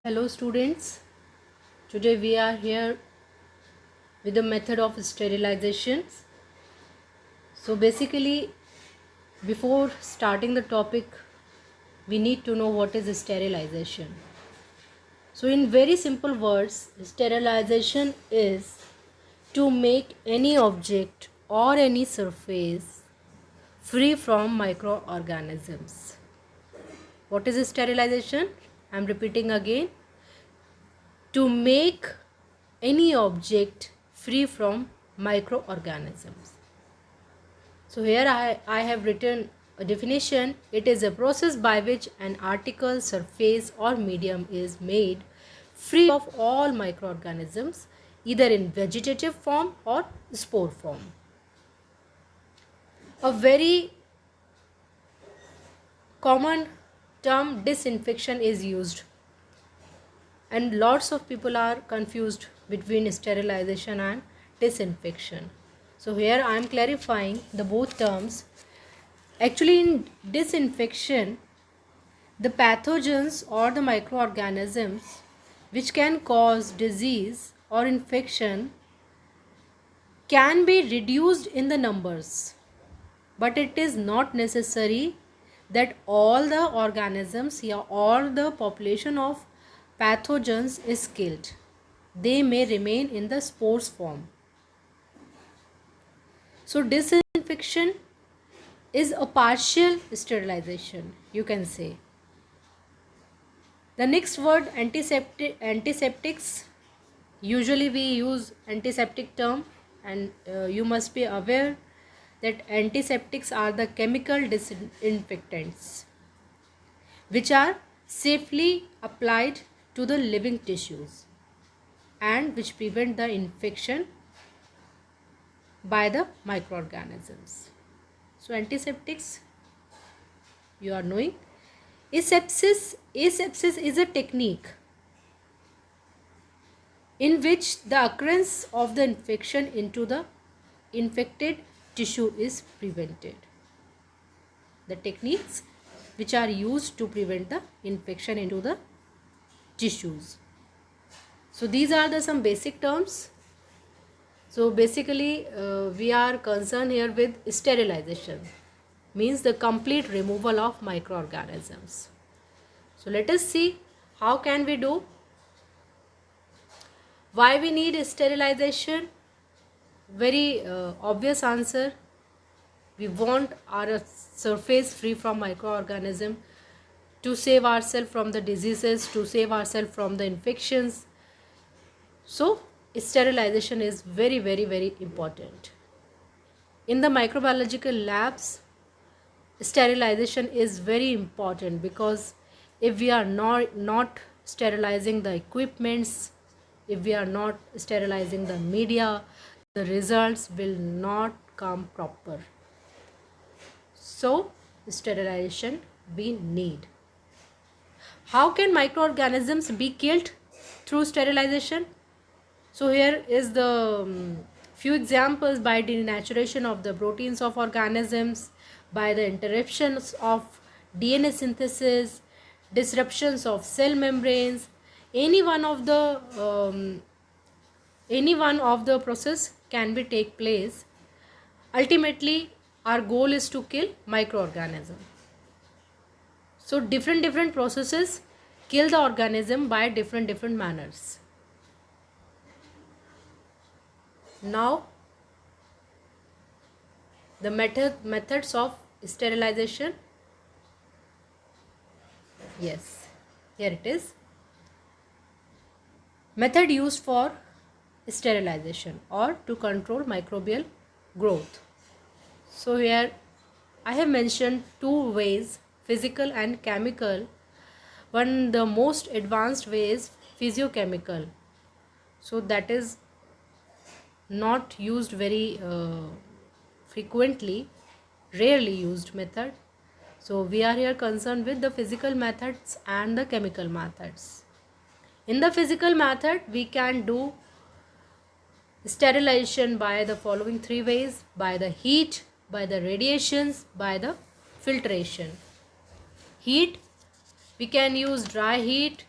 Hello students, today we are here with the method of sterilization. So basically, before starting the topic, we need to know what is sterilization. So in very simple words, sterilization is to make any object or any surface free from microorganisms. What is sterilization? I am repeating again. To make any object free from microorganisms. So here I have written a definition. It is a process by which an article, surface or medium is made free of all microorganisms, either in vegetative form or spore form. A very common term disinfection is used, and lots of people are confused between sterilization and disinfection. So here I am clarifying the both terms. Actually, in disinfection, the pathogens or the microorganisms which can cause disease or infection can be reduced in the numbers, but it is not necessary that all the organisms or the population of pathogens is killed. They may remain in the spores form. So disinfection is a partial sterilization, you can say. The next word, antiseptics. Usually we use antiseptic term, and you must be aware that antiseptics are the chemical disinfectants which are safely applied to the living tissues and which prevent the infection by the microorganisms. So antiseptics, you are knowing. Asepsis is a technique in which the occurrence of the infection into the infected tissue is prevented. The techniques which are used to prevent the infection into the tissues. So these are the some basic terms. So basically we are concerned here with sterilization, means the complete removal of microorganisms. So let us see how can we do. Why we need sterilization? Very obvious answer. We want our surface free from microorganism to save ourselves from the diseases, to save ourselves from the infections. So sterilization is very, very, very important. In the microbiological labs, sterilization is very important, because if we are not sterilizing the equipments, if we are not sterilizing the media, the results will not come proper. So sterilization we need. How can microorganisms be killed through sterilization? So here is the few examples: by denaturation of the proteins of organisms, by the interruptions of DNA synthesis, disruptions of cell membranes. Any one of the process can be take place. Ultimately, our goal is to kill microorganism. So different processes kill the organism by different manners. Now the methods of sterilization. Yes, here it is. Method used for sterilization or to control microbial growth. So here I have mentioned two ways, physical and chemical. One, the most advanced way is physiochemical. So that is not used very frequently, rarely used method. So we are here concerned with the physical methods and the chemical methods. In the physical method, we can do sterilization by the following three ways: by the heat, by the radiations, by the filtration. Heat, we can use dry heat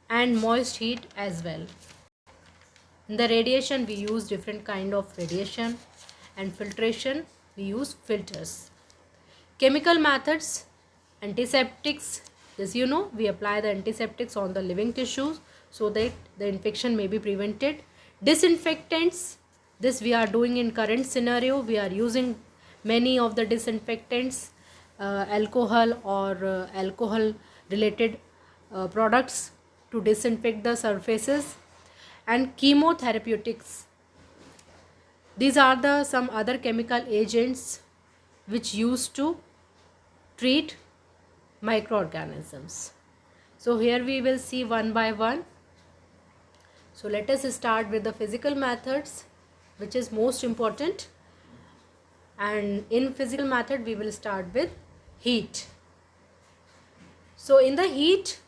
and moist heat as well. In the radiation, we use different kind of radiation, and filtration, we use filters. Chemical methods, antiseptics, as you know, we apply the antiseptics on the living tissues so that the infection may be prevented. Disinfectants, this we are doing in current scenario. We are using many of the disinfectants, alcohol or alcohol related products to disinfect the surfaces. And chemotherapeutics, these are the some other chemical agents which used to treat microorganisms. So here we will see one by one. So let us start with the physical methods, which is most important. And in physical method, we will start with heat. So in the heat,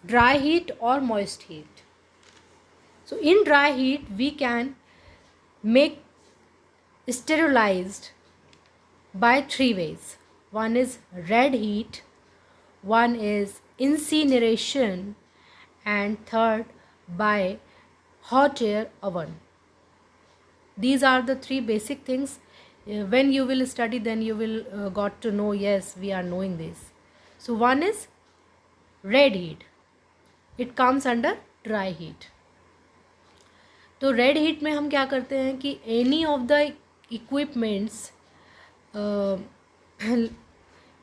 dry heat or moist heat. So in dry heat, we can make sterilized by three ways. One is red heat, one is incineration, and third by hot air oven. These are the three basic things. When you will study, then you will got to know, yes, we are knowing this. So one is red heat. It comes under dry heat. तो red heat में हम क्या करते हैं कि any of the equipments,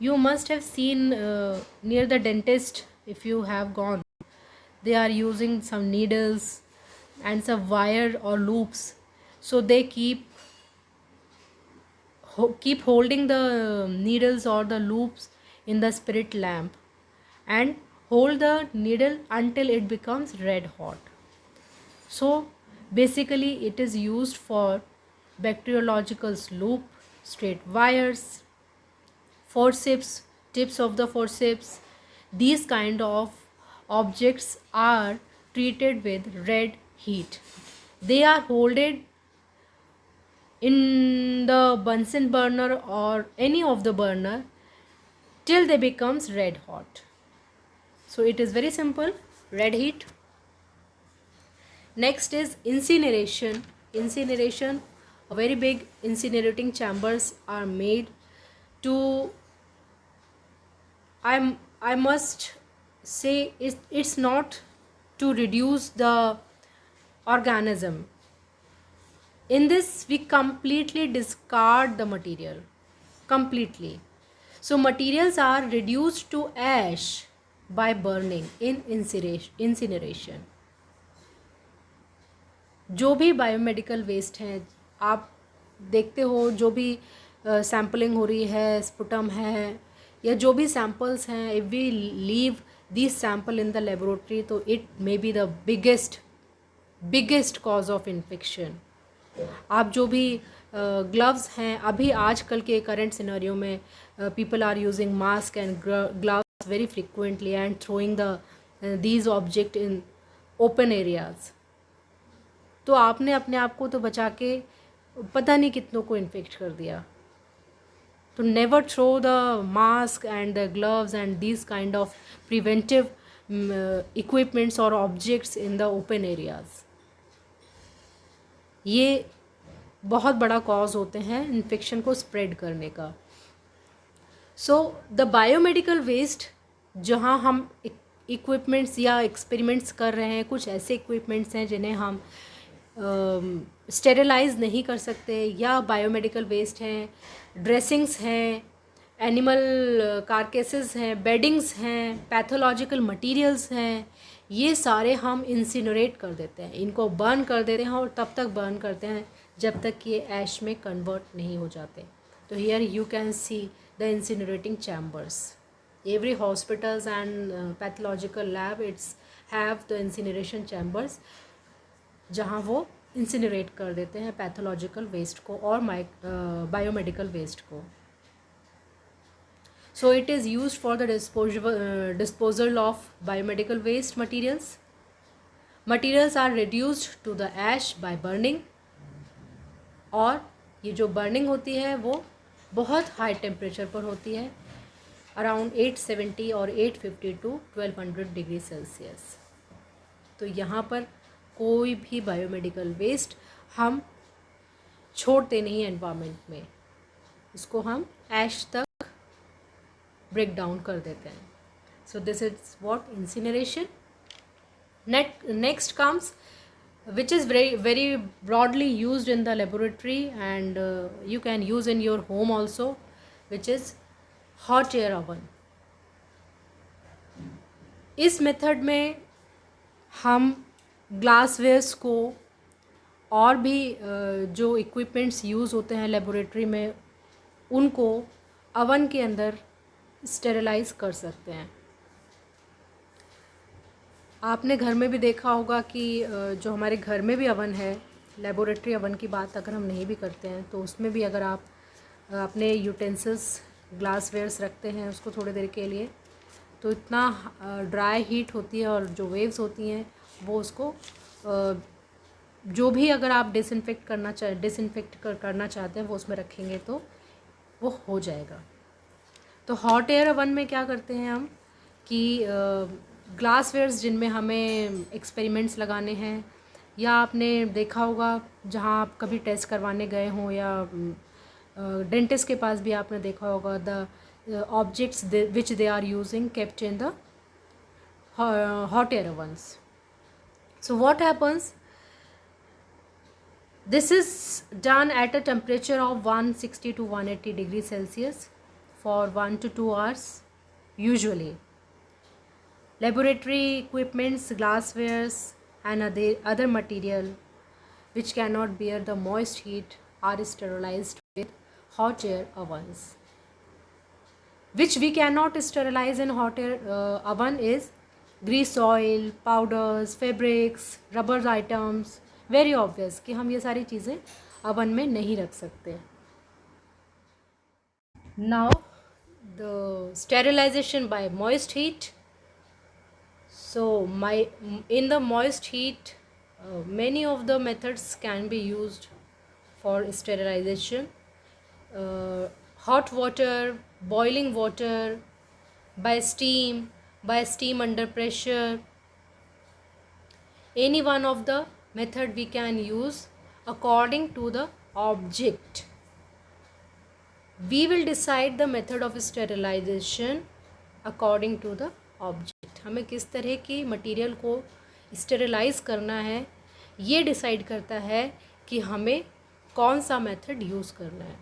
you must have seen near the dentist, if you have gone, they are using some needles and some wire or loops, so they keep holding the needles or the loops in the spirit lamp and hold the needle until it becomes red hot. So basically it is used for bacteriological loop, straight wires, forceps, tips of the forceps. These kind of objects are treated with red heat. They are holded in the Bunsen burner or any of the burner till they becomes red hot. So it is very simple, red heat. Next is incineration. Incineration, a very big incinerating chambers are made to, I must say, it's not to reduce the organism. In this, we completely discard the material, completely. So materials are reduced to ash by burning in incineration. जो भी biomedical waste हैं, आप देखते हो जो भी sampling हो रही है, स्पुटम है या जो भी सैम्पल्स हैं, if we leave this sample in the laboratory, तो it may be the biggest cause of infection. आप जो भी ग्लव्स हैं, अभी आजकल के करंट सिनेरियो में people are using mask and gloves very frequently and throwing these object in open areas. तो आपने अपने आप को तो बचा के पता नहीं कितनों को इन्फेक्ट कर दिया. तो never throw the mask and the gloves and this kind of preventive equipments और objects in the open areas. ये बहुत बड़ा कॉज होते हैं इन्फेक्शन को स्प्रेड करने का. सो द बायोमेडिकल वेस्ट, जहाँ हम इक्विपमेंट्स या एक्सपेरिमेंट्स कर रहे हैं, कुछ ऐसे इक्विपमेंट्स हैं जिन्हें हम स्टेरिलाइज नहीं कर सकते, या बायोमेडिकल वेस्ट हैं, ड्रेसिंग्स हैं, एनिमल कारकेसेस हैं, बेडिंग्स हैं, पैथोलॉजिकल मटेरियल्स हैं, ये सारे हम इंसिनरेट कर देते हैं, इनको बर्न कर देते हैं और तब तक बर्न करते हैं जब तक कि ये ऐश में कन्वर्ट नहीं हो जाते. तो here you can see the incinerating chambers. Every hospitals and pathological lab it's have the incineration chambers, जहाँ वो इंसिनरेट कर देते हैं पैथोलॉजिकल वेस्ट को और बायोमेडिकल वेस्ट को. So it is used for the disposal of biomedical waste materials. Materials are reduced to the ash by burning. और ये जो burning होती है वो बहुत हाई टेम्परेचर पर होती है, अराउंड 870 और 850 टू 1200 डिग्री सेल्सियस। तो यहाँ पर कोई भी बायोमेडिकल वेस्ट हम छोड़ते नहीं एनवायरनमेंट में, इसको हम ऐश तक ब्रेक डाउन कर देते हैं। So this is what incineration. Next comes which is very broadly used in the laboratory and you can use in your home also, which is hot air oven. इस method में हम glasswares को और भी जो इक्विपमेंट्स यूज़ होते हैं laboratory में उनको अवन के अंदर स्टेरिलाइज कर सकते हैं। आपने घर में भी देखा होगा कि जो हमारे घर में भी अवन है, लेबोरेटरी अवन की बात अगर हम नहीं भी करते हैं तो उसमें भी अगर आप अपने यूटेंसिल्स ग्लासवेयर्स रखते हैं उसको थोड़ी देर के लिए, तो इतना ड्राई हीट होती है और जो वेव्स होती हैं वो उसको जो भी अगर आप डिसइंफेक्ट करना चाहते हैं वो उसमें रखेंगे तो वो हो जाएगा। तो हॉट एयर अवन में क्या करते हैं हम कि ग्लासवेयर्स जिनमें हमें एक्सपेरिमेंट्स लगाने हैं, या आपने देखा होगा जहाँ आप कभी टेस्ट करवाने गए हों या डेंटिस्ट के पास भी आपने देखा होगा, the objects which they are using kept in the hot air ovens. So what happens? This is done at a temperature of 160 to 180 degrees Celsius for 1 to 2 hours usually. Laboratory equipments, glasswares and other material which cannot bear the moist heat are sterilized with hot air ovens. Which we cannot sterilize in hot air oven is grease oil, powders, fabrics, rubber items. Very obvious कि हम ये सारी चीज़ें oven में नहीं रख सकते। Now the sterilization by moist heat. So in the moist heat, many of the methods can be used for sterilization. Hot water, boiling water, by steam under pressure. Any one of the method we can use according to the object. We will decide the method of sterilization according to the object. हमें किस तरह की material को sterilise करना है ये decide करता है कि हमें कौन सा मेथड यूज़ करना है।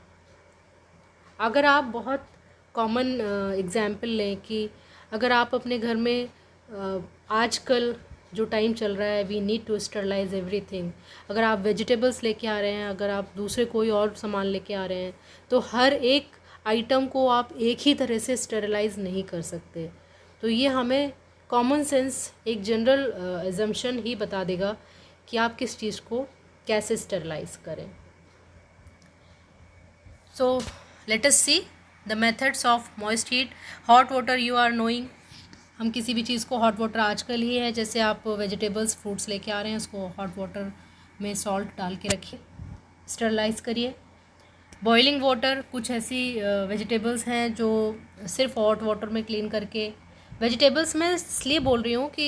अगर आप बहुत कॉमन एग्जाम्पल लें कि अगर आप अपने घर में आजकल जो टाइम चल रहा है, we need to sterilise everything. अगर आप वेजिटेबल्स लेके आ रहे हैं, अगर आप दूसरे कोई और सामान लेके आ रहे हैं, तो हर एक आइटम को आप एक ही तरह से स्टरलाइज नहीं कर सकते। तो ये हमें कॉमन सेंस एक जनरल एजम्पशन ही बता देगा कि आप किस चीज़ को कैसे स्टरलाइज करें। So let us see the methods of moist heat. Hot water you are knowing, हम किसी भी चीज़ को हॉट वाटर आजकल ही है, जैसे आप वेजिटेबल्स फ्रूट्स लेके आ रहे हैं उसको हॉट वाटर में सॉल्ट डाल के रखिए, स्टरलाइज करिए। बॉइलिंग वाटर, कुछ ऐसी वेजिटेबल्स हैं जो सिर्फ हॉट वाटर में क्लीन करके, वेजिटेबल्स मैं इसलिए बोल रही हूँ कि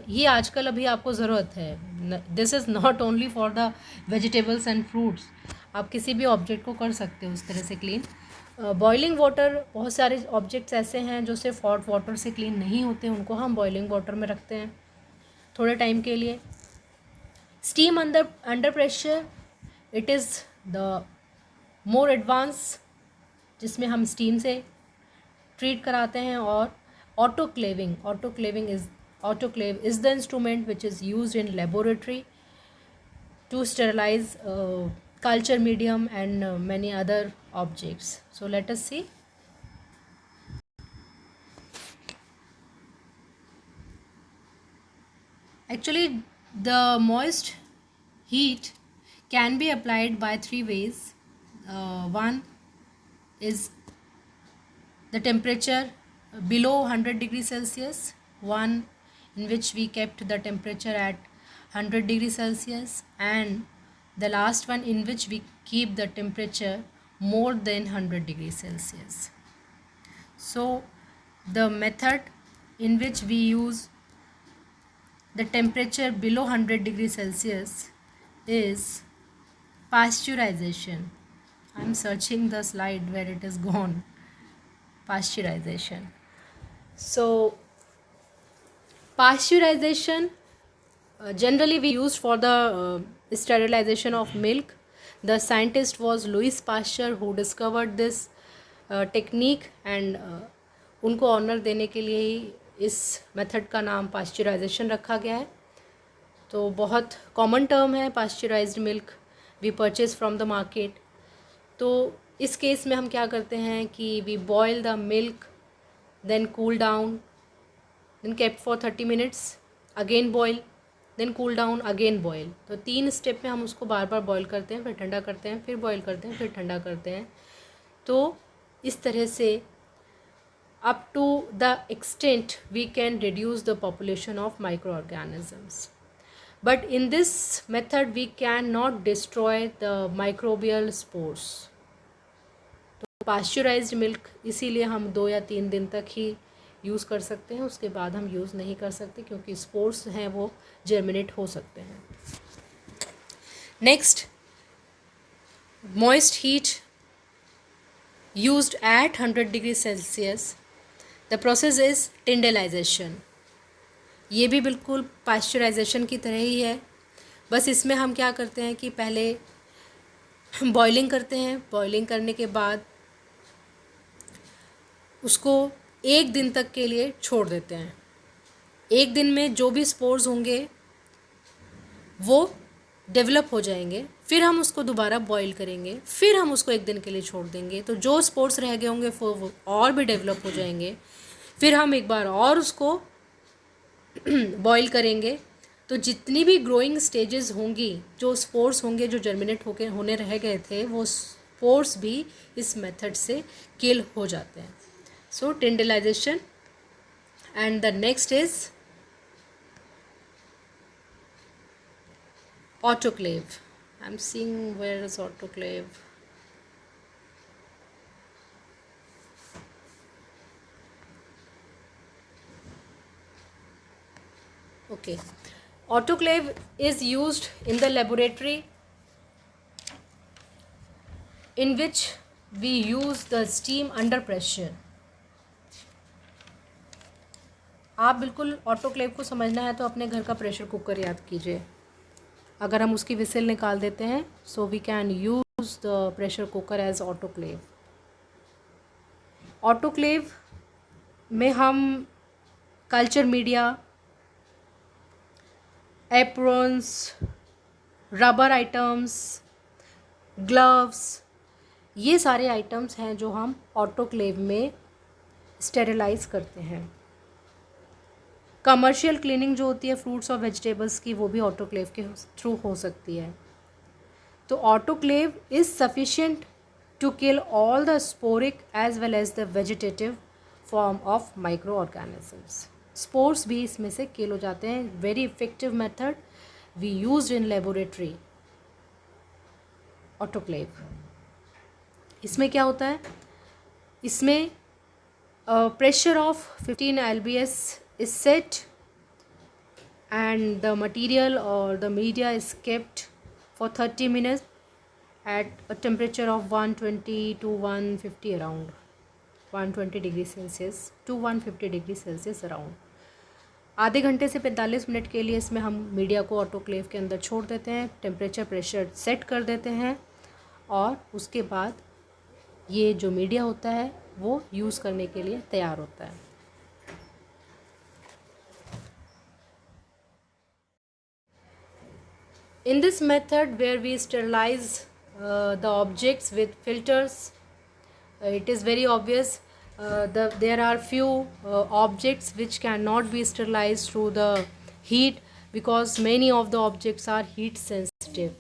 ये आजकल अभी आपको ज़रूरत है। This is not only for the vegetables and fruits, आप किसी भी ऑब्जेक्ट को कर सकते हो उस तरह से क्लीन। बॉइलिंग वाटर, बहुत सारे ऑब्जेक्ट्स ऐसे हैं जो सिर्फ हॉट वाटर से क्लीन नहीं होते, उनको हम बॉइलिंग वाटर में रखते हैं थोड़े टाइम के लिए। Steam under pressure, it is the more advance, जिसमें हम स्टीम से ट्रीट कराते हैं। और autoclave is the instrument which is used in laboratory to sterilize culture medium and many other objects. So let us see. Actually, the moist heat can be applied by three ways. One is the temperature below 100 degrees Celsius, one in which we kept the temperature at 100 degrees Celsius, and the last one in which we keep the temperature more than 100 degrees Celsius. So the method in which we use the temperature below 100 degrees Celsius is pasteurization. I'm searching the slide where it is gone. Pasteurization. So pasteurization generally we used for the sterilization of milk. The scientist was Louis Pasteur who discovered this technique and उनको honour देने के लिए ही इस method का नाम pasteurisation रखा गया है. तो बहुत कॉमन टर्म है pasteurized milk we purchase from the market. तो इस केस में हम क्या करते हैं कि we boil the milk, then cool down, then kept for 30 minutes, again boil, then cool down, again boil. तो 3 स्टेप में हम उसको बार बार बॉयल करते हैं, फिर ठंडा करते हैं, फिर बॉयल करते हैं, फिर ठंडा करते हैं. तो इस तरह से up to the extent we can reduce the population of microorganisms. But in this method we cannot destroy the microbial spores. तो pasteurized milk इसीलिए हम 2 या 3 दिन तक ही यूज़ कर सकते हैं, उसके बाद हम यूज़ नहीं कर सकते क्योंकि स्पोर्स हैं वो जर्मिनेट हो सकते हैं. Next, moist heat used at 100 degree Celsius. The process is tyndallization. ये भी बिल्कुल पास्चराइजेशन की तरह ही है, बस इसमें हम क्या करते हैं कि पहले बॉइलिंग करते हैं. बॉइलिंग करने के बाद उसको 1 दिन तक के लिए छोड़ देते हैं. 1 दिन में जो भी स्पोर्स होंगे वो डेवलप हो जाएंगे. फिर हम उसको दोबारा बॉईल करेंगे, फिर हम उसको 1 दिन के लिए छोड़ देंगे. तो जो स्पोर्स रह गए होंगे वो और भी डेवलप हो जाएंगे. फिर हम एक बार और उसको बॉईल करेंगे. तो जितनी भी ग्रोइंग स्टेजेस होंगी, जो स्पोर्स होंगे जो जर्मिनेट होने रह गए थे, वो स्पोर्स भी इस मेथड से किल हो जाते हैं. So tyndallization. And the next is autoclave. I'm seeing where is autoclave. Okay, autoclave is used in the laboratory in which we use the steam under pressure. आप बिल्कुल ऑटोक्लेव को समझना है तो अपने घर का प्रेशर कुकर याद कीजिए. अगर हम उसकी विसिल निकाल देते हैं, so we can use the pressure cooker as autoclave. Autoclave में हम culture media, aprons, rubber items, gloves, ये सारे आइटम्स हैं जो हम ऑटोक्लेव में स्टेरिलाइज करते हैं. कमर्शियल क्लीनिंग जो होती है फ्रूट्स और वेजिटेबल्स की, वो भी ऑटोक्लेव के थ्रू हो सकती है. तो autoclave is sufficient to kill all the sporic as well as the vegetative form of microorganisms. Spores भी इसमें से किल हो जाते हैं. Very effective method we used in laboratory, autoclave. इसमें क्या होता है, इसमें pressure of 15 lbs is set and the material or the media is kept for 30 minutes at a temperature of 120 to 150 around 120 degree Celsius to 150 degree Celsius around. आधे घंटे से 45 minute के लिए इसमें हम मीडिया को ऑटोक्लेव के अंदर छोड़ देते हैं, टेम्परेचर प्रेशर सेट कर देते हैं और उसके बाद ये जो मीडिया होता है वो यूज़ करने के लिए तैयार होता है. In this method where we sterilize the objects with filters, it is very obvious there are few objects which cannot be sterilized through the heat because many of the objects are heat sensitive,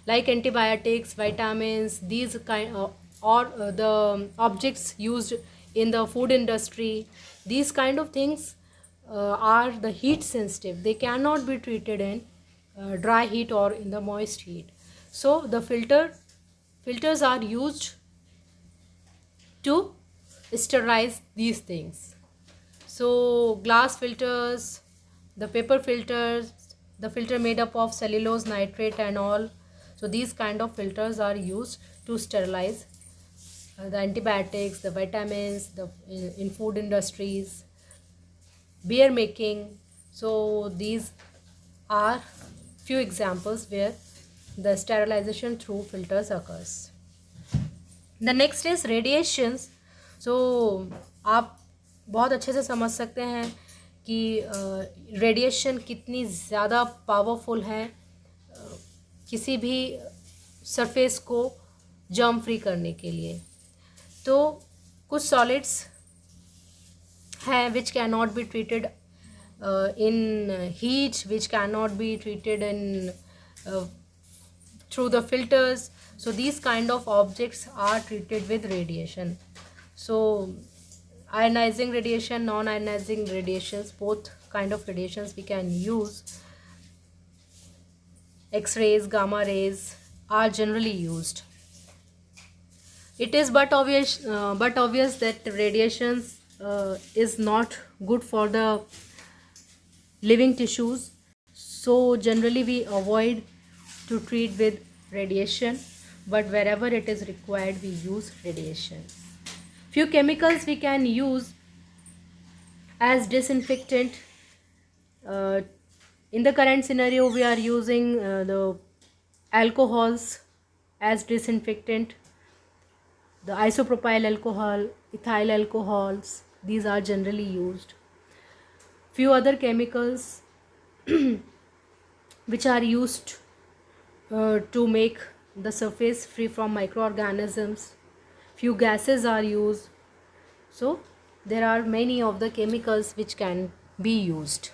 like antibiotics, vitamins, these kind or the objects used in the food industry. These kind of things are the heat sensitive. They cannot be treated in dry heat or in the moist heat. So the filters are used to sterilize these things. So glass filters, the paper filters, the filter made up of cellulose nitrate and all, so these kind of filters are used to sterilize the antibiotics, the vitamins, the in food industries, beer making. So these are few examples where the sterilization through filters occurs. The next is radiations. So आप बहुत अच्छे से समझ सकते हैं कि radiation कितनी ज़्यादा पावरफुल है किसी भी सरफेस को जर्म फ्री करने के लिए. तो कुछ सॉलिड्स हैं which cannot be treated in heat, which cannot be treated in through the filters. So these kind of objects are treated with radiation. So ionizing radiation, non-ionizing radiations, both kind of radiations we can use. X-rays, gamma rays are generally used. It is but obvious that radiations is not good for the living tissues. So generally we avoid to treat with radiation, but wherever it is required we use radiation. Few chemicals we can use as disinfectant. In the current scenario we are using the alcohols as disinfectant, the isopropyl alcohol, ethyl alcohols, these are generally used. Few other chemicals which are used to make the surface free from microorganisms. Few gases are used. So there are many of the chemicals which can be used.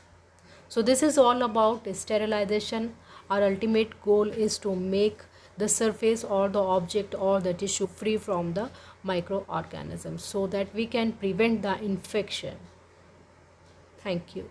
So this is all about sterilization. Our ultimate goal is to make the surface or the object or the tissue free from the microorganisms so that we can prevent the infection. Thank you.